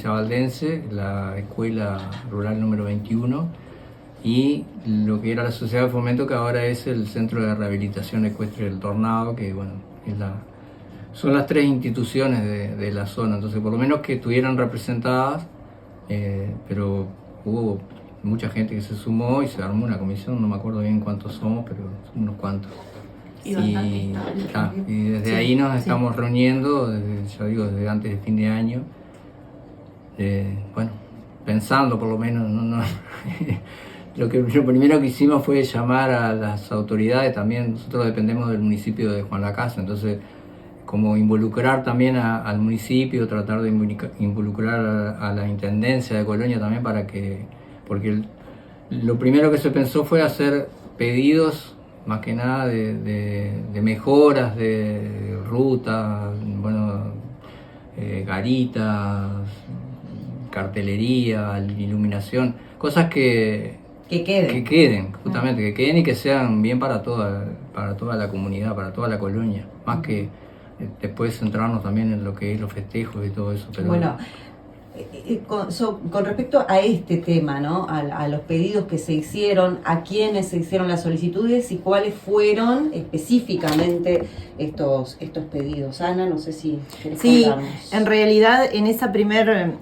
provincia valdense, la escuela rural número 21, y lo que era la Sociedad de Fomento, que ahora es el Centro de Rehabilitación Ecuestre del Tornado, que bueno, son las tres instituciones de la zona. Entonces, por lo menos que estuvieran representadas, pero hubo mucha gente que se sumó y se armó una comisión, no me acuerdo bien cuántos somos, pero son unos cuantos. Y desde ahí nos estamos reuniendo, desde antes de fin de año, bueno, pensando por lo menos, lo primero que hicimos fue llamar a las autoridades. También nosotros dependemos del municipio de Juan Lacase, entonces como involucrar también al municipio, tratar de involucrar a la Intendencia de Colonia también, porque lo primero que se pensó fue hacer pedidos, más que nada de mejoras de rutas, bueno, garitas, cartelería, iluminación, cosas que queden, justamente, que queden y que sean bien para toda la comunidad, para toda la colonia, más que después centrarnos también en lo que es los festejos y todo eso. Pero bueno, con respecto a este tema, ¿no? A los pedidos que se hicieron, a quiénes se hicieron las solicitudes y cuáles fueron específicamente estos pedidos. Ana, no sé si querés contarnos. En realidad en esa primera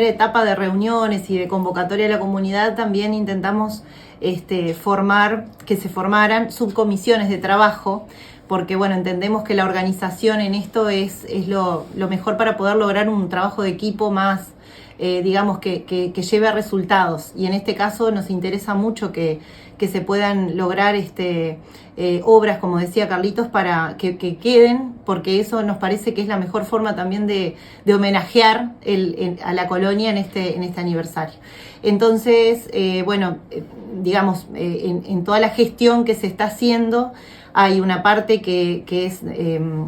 etapa de reuniones y de convocatoria a la comunidad también intentamos que se formaran subcomisiones de trabajo, porque bueno, entendemos que la organización en esto es lo mejor para poder lograr un trabajo de equipo más, que lleve a resultados. Y en este caso nos interesa mucho que se puedan lograr obras, como decía Carlitos, para que queden, porque eso nos parece que es la mejor forma también de homenajear a la colonia en este aniversario. Entonces, en toda la gestión que se está haciendo, hay una parte que es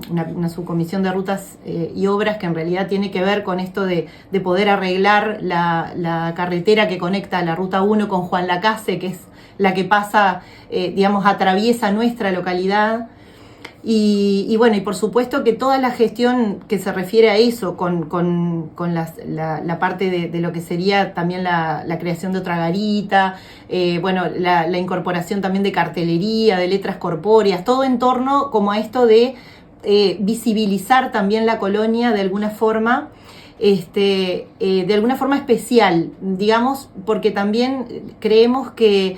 una subcomisión de rutas y obras que en realidad tiene que ver con esto de poder arreglar la carretera que conecta la Ruta 1 con Juan Lacase, que es la que pasa, atraviesa nuestra localidad. Y por supuesto que toda la gestión que se refiere a eso, con la parte de lo que sería también la creación de otra garita, la incorporación también de cartelería, de letras corpóreas, todo en torno como a esto de visibilizar también la colonia de alguna forma, de alguna forma especial, digamos, porque también creemos que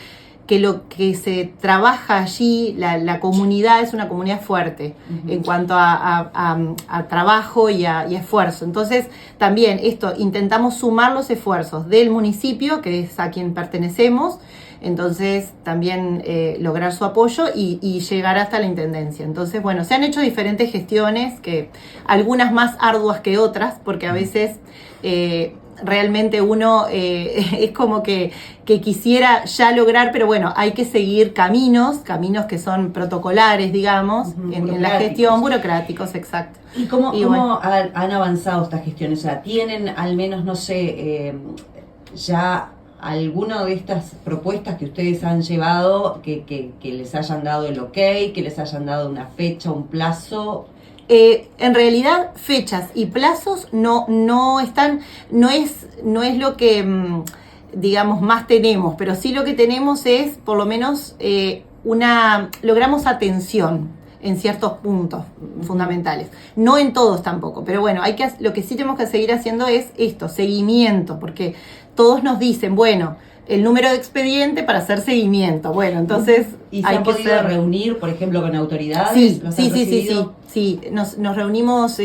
lo que se trabaja allí, la comunidad es una comunidad fuerte en cuanto a trabajo y a esfuerzo. Entonces, también intentamos sumar los esfuerzos del municipio, que es a quien pertenecemos, entonces también lograr su apoyo y llegar hasta la intendencia. Entonces, bueno, se han hecho diferentes gestiones, que algunas más arduas que otras, porque a veces realmente uno es como que quisiera ya lograr, pero bueno, hay que seguir caminos que son protocolares, digamos, en la gestión, burocráticos, exacto. ¿Y cómo han avanzado estas gestiones? O sea, ¿tienen al menos, no sé, ya alguna de estas propuestas que ustedes han llevado que les hayan dado el ok, que les hayan dado una fecha, un plazo? En realidad, fechas y plazos no es lo que más tenemos, pero sí lo que tenemos es, por lo menos, logramos atención en ciertos puntos fundamentales, no en todos tampoco, pero bueno, lo que sí tenemos que seguir haciendo es seguimiento, porque todos nos dicen, bueno, el número de expediente para hacer seguimiento. Bueno, entonces ¿Y se han podido reunir, por ejemplo, con autoridades? Sí. Nos reunimos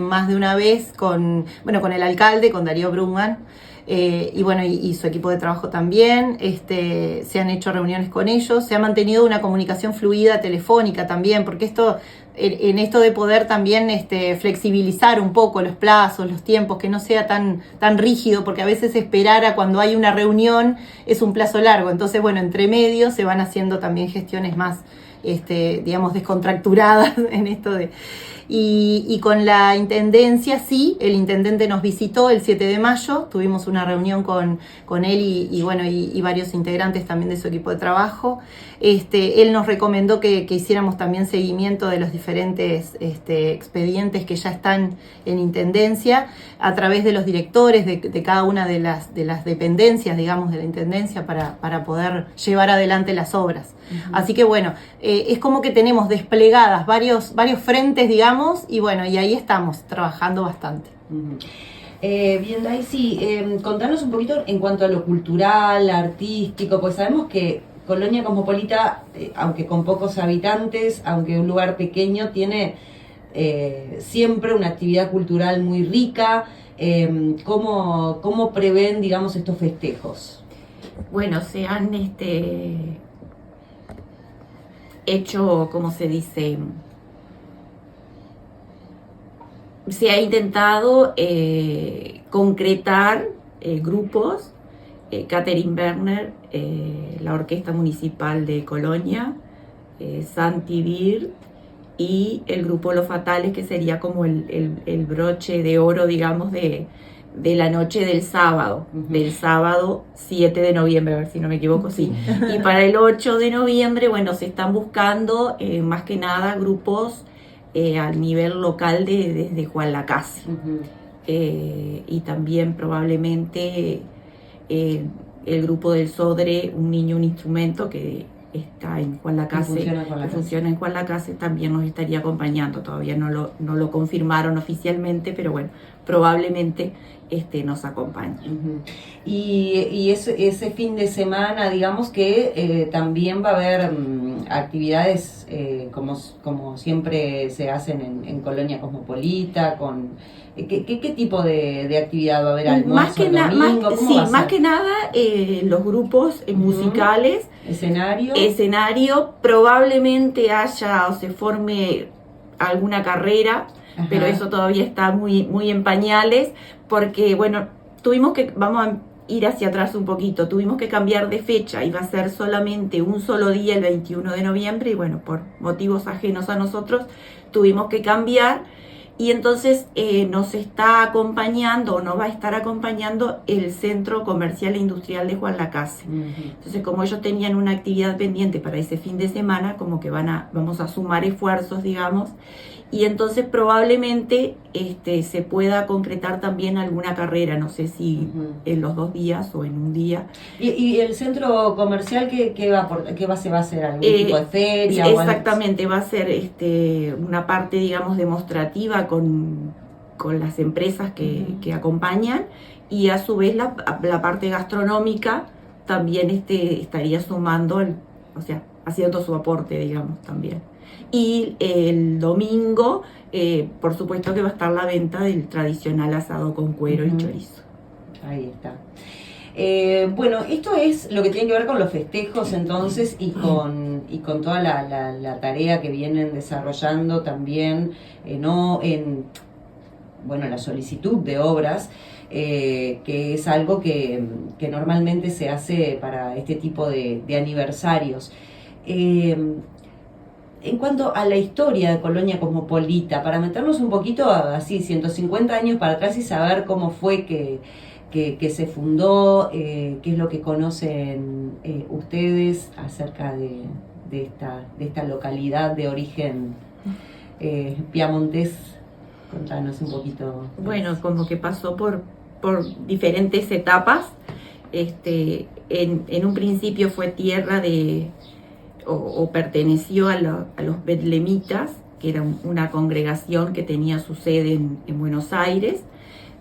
más de una vez con el alcalde, con Darío Brugman, y su equipo de trabajo también. Se han hecho reuniones con ellos, se ha mantenido una comunicación fluida telefónica también, porque en esto de poder también flexibilizar un poco los plazos, los tiempos, que no sea tan rígido, porque a veces esperar a cuando hay una reunión es un plazo largo. Entonces, bueno, entre medio se van haciendo también gestiones más, descontracturadas en esto de... Y con la intendencia, sí, el intendente nos visitó el 7 de mayo, tuvimos una reunión con él y varios integrantes también de su equipo de trabajo. Él nos recomendó que hiciéramos también seguimiento de los diferentes expedientes que ya están en Intendencia a través de los directores de cada una de las dependencias, digamos, de la Intendencia para poder llevar adelante las obras. Uh-huh. Así que bueno, es como que tenemos desplegadas varios frentes, digamos, y bueno, y ahí estamos trabajando bastante. Uh-huh. Bien, Daisy, contanos un poquito en cuanto a lo cultural, artístico, pues sabemos que Colonia Cosmopolita, aunque con pocos habitantes, aunque un lugar pequeño, tiene siempre una actividad cultural muy rica. ¿Cómo prevén, digamos, estos festejos? Bueno, se han hecho, ¿cómo se dice? Se ha intentado concretar grupos. Catherine Werner, la Orquesta Municipal de Colonia, Santi Bir y el grupo Los Fatales, que sería como el broche de oro, digamos, de la noche del sábado, uh-huh. Del sábado 7 de noviembre, a ver si no me equivoco, sí. Y para el 8 de noviembre, bueno, se están buscando más que nada grupos a nivel local desde Juan Lacase. Uh-huh. Y también probablemente el grupo del Sodre, Un Niño, un Instrumento, que está en Juan Lacase, funciona en Juan Lacase, también nos estaría acompañando. Todavía no lo confirmaron oficialmente, pero bueno, probablemente nos acompañe. Uh-huh. Y ese fin de semana, digamos que también va a haber actividades como siempre se hacen en Colonia Cosmopolita, con ¿qué tipo de actividad va a haber? ¿Almuerzo, domingo? Más que nada los grupos musicales. Escenario, probablemente haya o se forme alguna carrera. Ajá. Pero eso todavía está muy, muy en pañales, porque bueno, vamos a ir hacia atrás un poquito, tuvimos que cambiar de fecha, iba a ser solamente un solo día, el 21 de noviembre, y bueno, por motivos ajenos a nosotros, tuvimos que cambiar, y entonces nos está acompañando, o nos va a estar acompañando el Centro Comercial e Industrial de Juan Lacase. Uh-huh. Entonces, como ellos tenían una actividad pendiente para ese fin de semana, como que vamos a sumar esfuerzos, digamos, y entonces probablemente se pueda concretar también alguna carrera, no sé si uh-huh. en los 2 días o en un día. ¿Y el centro comercial qué va a hacer? ¿Algún tipo de feria? Exactamente, va a ser una parte, digamos, demostrativa con las empresas que acompañan, y a su vez la parte gastronómica también estaría sumando, o sea, haciendo su aporte, digamos, también. Y el domingo, por supuesto que va a estar la venta del tradicional asado con cuero uh-huh. y chorizo. Ahí está. Bueno, esto es lo que tiene que ver con los festejos entonces y con toda la tarea que vienen desarrollando también, la solicitud de obras, que es algo que normalmente se hace para este tipo de aniversarios. En cuanto a la historia de Colonia Cosmopolita, para meternos un poquito así, 150 años para atrás y saber cómo fue que se fundó, qué es lo que conocen ustedes acerca de esta localidad de origen piamontés. Contanos un poquito. Bueno, como que pasó por diferentes etapas. En un principio fue tierra o perteneció a los betlemitas, que era una congregación que tenía su sede en Buenos Aires.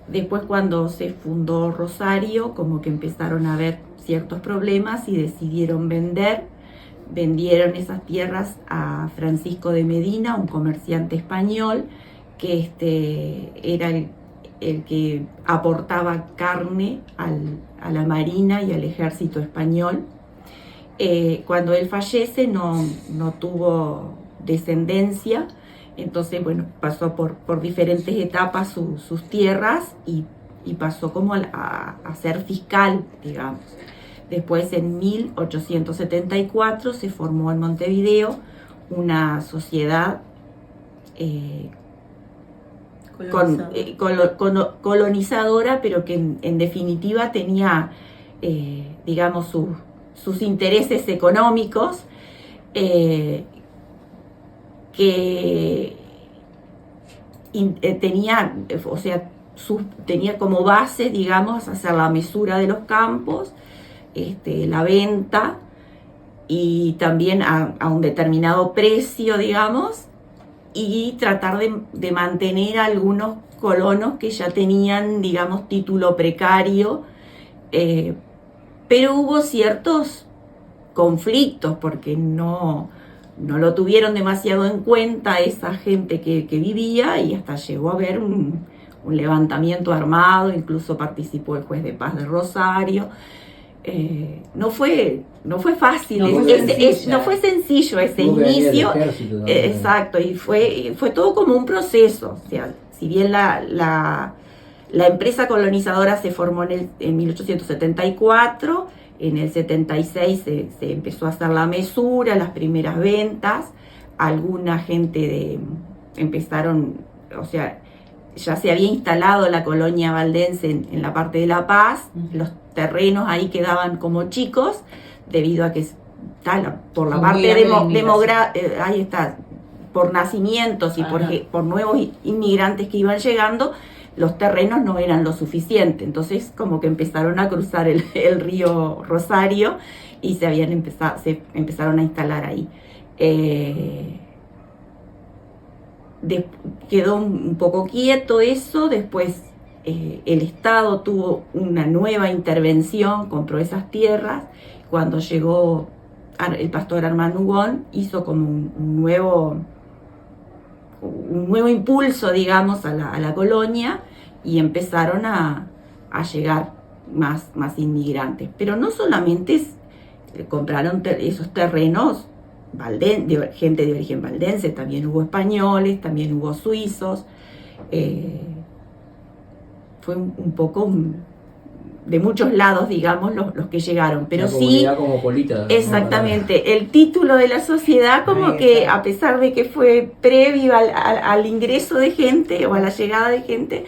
Después, cuando se fundó Rosario, como que empezaron a haber ciertos problemas y decidieron vendieron esas tierras a Francisco de Medina, un comerciante español, que era el que aportaba carne a la marina y al ejército español. Cuando él fallece no tuvo descendencia, entonces bueno, pasó por diferentes etapas sus tierras y pasó como a ser fiscal, digamos. Después, en 1874 se formó en Montevideo una sociedad colonizadora, pero que en definitiva tenía, digamos, sus intereses económicos, que tenía, o sea, tenía como base, digamos, hacer la mesura de los campos, la venta, y también a un determinado precio, digamos, y tratar de mantener a algunos colonos que ya tenían, digamos, título precario, pero hubo ciertos conflictos porque no lo tuvieron demasiado en cuenta esa gente que vivía, y hasta llegó a haber un levantamiento armado, incluso participó el juez de paz de Rosario. No fue fácil, no fue sencillo ese inicio, exacto, y fue todo como un proceso. O sea, si bien la empresa colonizadora se formó en 1874, en el 76 se empezó a hacer la mesura, las primeras ventas, alguna gente empezaron, o sea, ya se había instalado la colonia valdense en la parte de La Paz. Los terrenos ahí quedaban como chicos, debido a que por la parte demográfica, ahí está, por nacimientos y por nuevos inmigrantes que iban llegando, los terrenos no eran lo suficiente. Entonces como que empezaron a cruzar el río Rosario y se empezaron a instalar ahí. Quedó un poco quieto eso. Después el Estado tuvo una nueva intervención, compró esas tierras. Cuando llegó el pastor Armando Ugón, hizo como un nuevo impulso, digamos, a la colonia, y empezaron a llegar más inmigrantes. Pero no solamente compraron esos terrenos gente de origen valdense, también hubo españoles, también hubo suizos. Fue un poco de muchos lados, digamos, los que llegaron, pero la sí, comunidad cosmopolita, exactamente, ¿no? El título de la sociedad, como que a pesar de que fue previo al ingreso de gente o a la llegada de gente,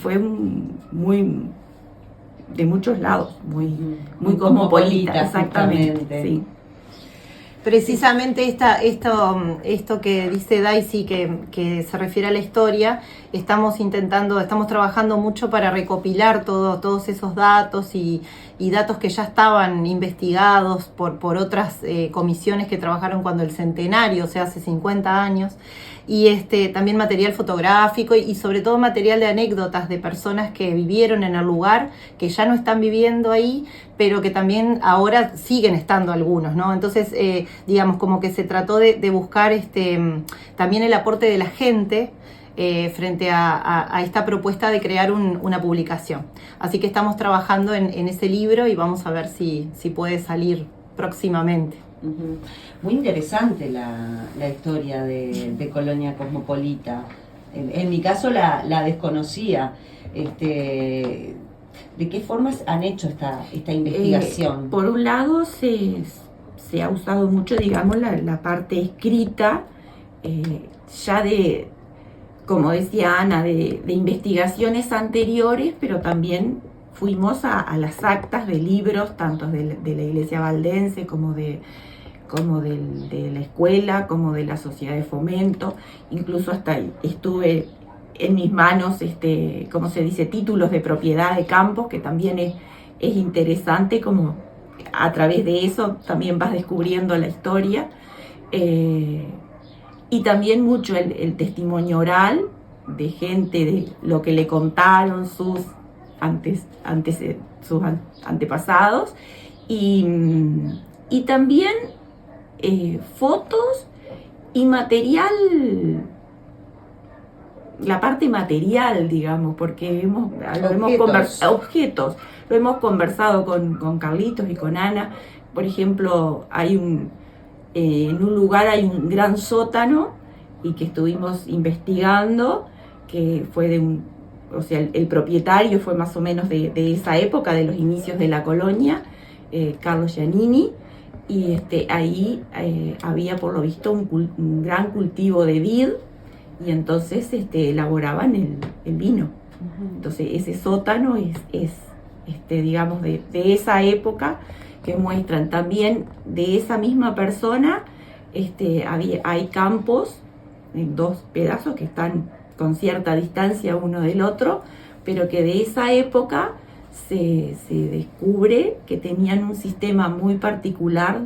fue muy de muchos lados, muy cosmopolita, exactamente, sí. Precisamente esto que dice Daisy, que se refiere a la historia, estamos trabajando mucho para recopilar todos esos datos y datos que ya estaban investigados por otras comisiones que trabajaron cuando el centenario, o sea, hace 50 años, y también material fotográfico y sobre todo material de anécdotas de personas que vivieron en el lugar, que ya no están viviendo ahí, pero que también ahora siguen estando algunos, ¿no? Entonces, digamos, como que se trató de buscar también el aporte de la gente frente a esta propuesta de crear una publicación. Así que estamos trabajando en ese libro y vamos a ver si puede salir próximamente. Muy interesante la historia de Colonia Cosmopolita. En mi caso la desconocía. ¿De qué formas han hecho esta investigación? Por un lado se ha usado mucho, digamos, la parte escrita, ya como decía Ana, de investigaciones anteriores, pero también fuimos a las actas de libros, tanto de la Iglesia Valdense como de la escuela, como de la Sociedad de Fomento. Incluso hasta estuve en mis manos, ¿cómo se dice?, títulos de propiedad de campos, que también es interesante, como a través de eso también vas descubriendo la historia. Y también mucho el testimonio oral de gente, de lo que le contaron sus antepasados, y también fotos y material, la parte material, digamos, porque objetos. Lo hemos conversado con Carlitos y con Ana. Por ejemplo, en un lugar hay un gran sótano, y que estuvimos investigando, que fue o sea, el propietario fue más o menos de esa época, de los inicios de la colonia, Carlos Giannini, y ahí había por lo visto un gran cultivo de vid, y entonces elaboraban el vino. Entonces ese sótano es digamos, de esa época, que muestran también de esa misma persona. Hay campos en 2 pedazos que están con cierta distancia uno del otro, pero que de esa época se descubre que tenían un sistema muy particular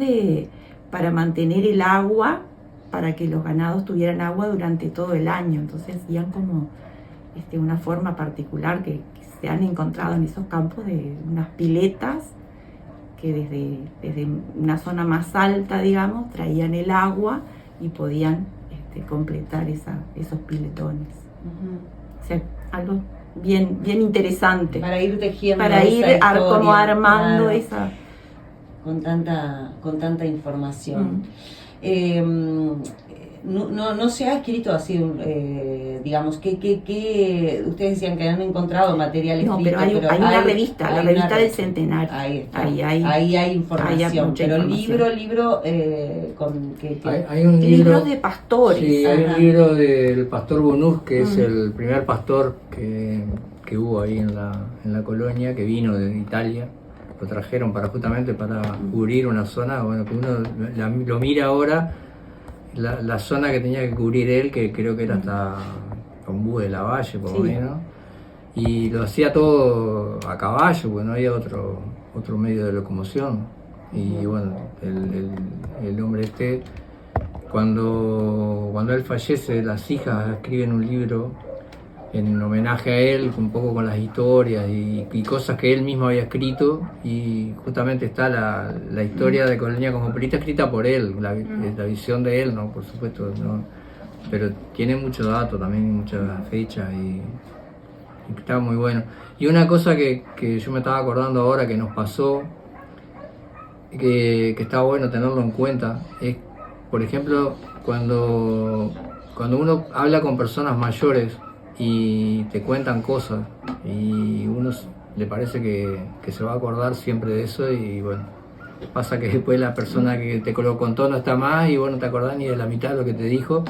para mantener el agua, para que los ganados tuvieran agua durante todo el año. Entonces hacían como una forma particular que se han encontrado en esos campos, de unas piletas que desde una zona más alta, digamos, traían el agua y podían completar esos piletones. O sea, algo bien interesante. Para ir tejiendo. Para ir como armando, claro, esa... Con tanta información. No se ha escrito así, digamos, que ustedes decían que han encontrado material escrito. No, pero hay una revista, la revista del Centenario. Ahí está. Ahí hay información, pero información. libro hay un libros de pastores. Sí, hay un libro del pastor Bonús, que es el primer pastor que hubo ahí en la colonia, que vino de Italia. Lo trajeron justamente para cubrir una zona, bueno, que uno lo mira ahora, la zona que tenía que cubrir él, que creo que era hasta Ombú de la Valle, por lo menos, y lo hacía todo a caballo, porque no había otro medio de locomoción. Y bueno, el hombre cuando él fallece, las hijas escriben un libro en homenaje a él, un poco con las historias y cosas que él mismo había escrito, y justamente está la historia de Colonia Cosmopolita escrita por él, la visión de él, ¿no? Por supuesto, ¿no? Pero tiene mucho dato también, muchas fechas, y está muy bueno. Y una cosa que yo me estaba acordando ahora que nos pasó, que está bueno tenerlo en cuenta, es, por ejemplo, cuando uno habla con personas mayores y te cuentan cosas y uno le parece que se va a acordar siempre de eso, y bueno, pasa que después la persona que te lo contó no está más y vos no te acordás ni de la mitad de lo que te dijo,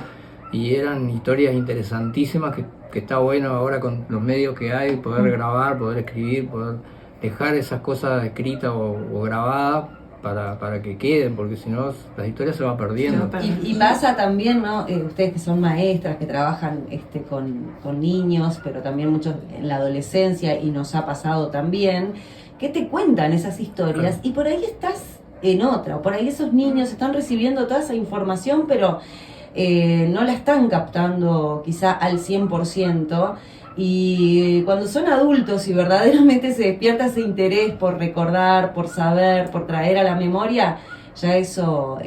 y eran historias interesantísimas que está bueno ahora con los medios que hay, poder grabar, poder escribir, poder dejar esas cosas escritas o grabadas para que queden, porque si no las historias se van perdiendo. Y pasa también, ¿no? Ustedes que son maestras, que trabajan con niños, pero también muchos en la adolescencia, y nos ha pasado también, que te cuentan esas historias, y por ahí estás en otra, o por ahí esos niños están recibiendo toda esa información, pero no la están captando quizá al 100%, y cuando son adultos y verdaderamente se despierta ese interés por recordar, por saber, por traer a la memoria, ya eso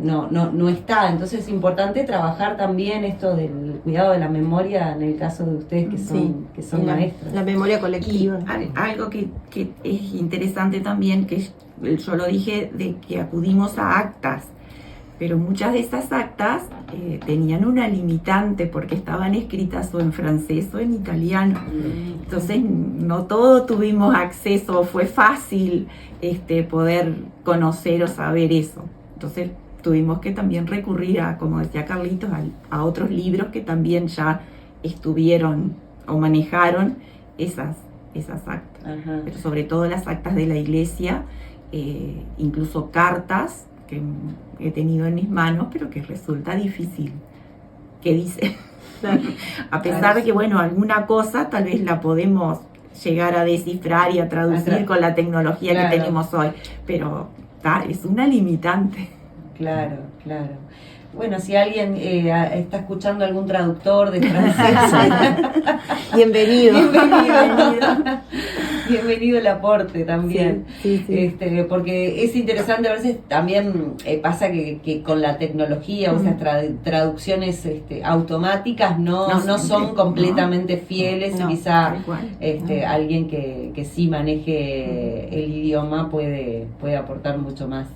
no está. Entonces es importante trabajar también esto del cuidado de la memoria en el caso de ustedes que son maestros. La memoria colectiva. Algo que es interesante también, que yo lo dije, de que acudimos a actas, pero muchas de esas actas tenían una limitante porque estaban escritas o en francés o en italiano. Entonces no todos tuvimos acceso, fue fácil poder conocer o saber eso. Entonces tuvimos que también recurrir a, como decía Carlitos, a otros libros que también ya estuvieron o manejaron esas actas. Ajá. Pero sobre todo las actas de la iglesia, incluso cartas que he tenido en mis manos, pero que resulta difícil. ¿Qué dice? A pesar de que, bueno, alguna cosa tal vez la podemos llegar a descifrar y a traducir con la tecnología que tenemos hoy, pero es una limitante. Claro. Bueno, si alguien está escuchando algún traductor de francés, bienvenido. Bienvenido el aporte también. Sí. Porque es interesante, a veces también pasa que con la tecnología o esas traducciones automáticas no son completamente fieles, y quizá alguien que sí maneje el idioma puede aportar mucho más.